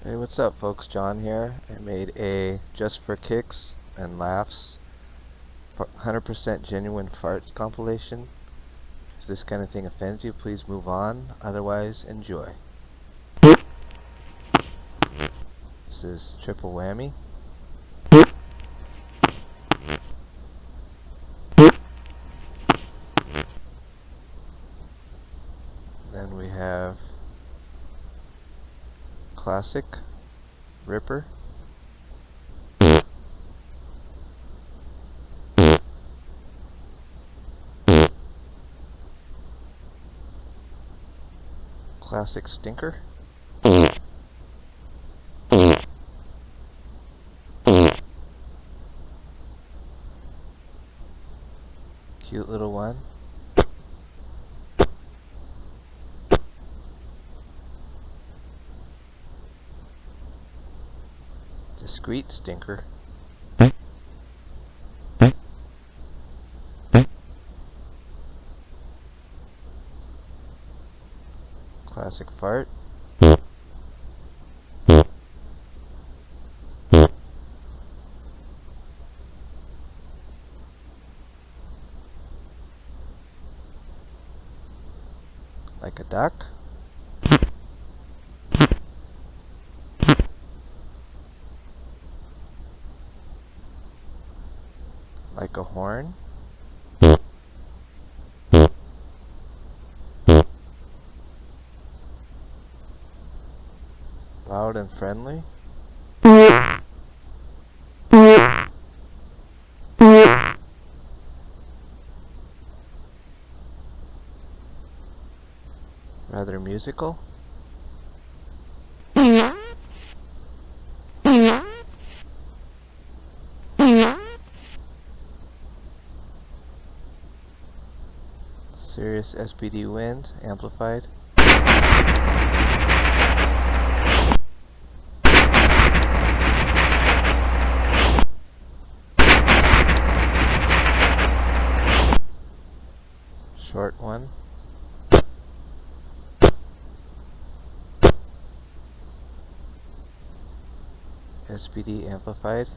Hey, what's up folks? John here. I made a just for kicks and laughs 100% genuine farts compilation. If this kind of thing offends you, please move on. Otherwise, enjoy. This is triple whammy. Then we have classic ripper. Classic stinker. Cute little one. Discreet stinker. Classic fart. Like a duck. Like a horn. Loud and friendly. Rather musical. Serious SPD wind, amplified. Short one. SPD amplified.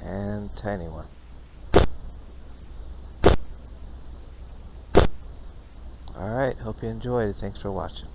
And tiny one. Alright, hope you enjoyed. Thanks for watching.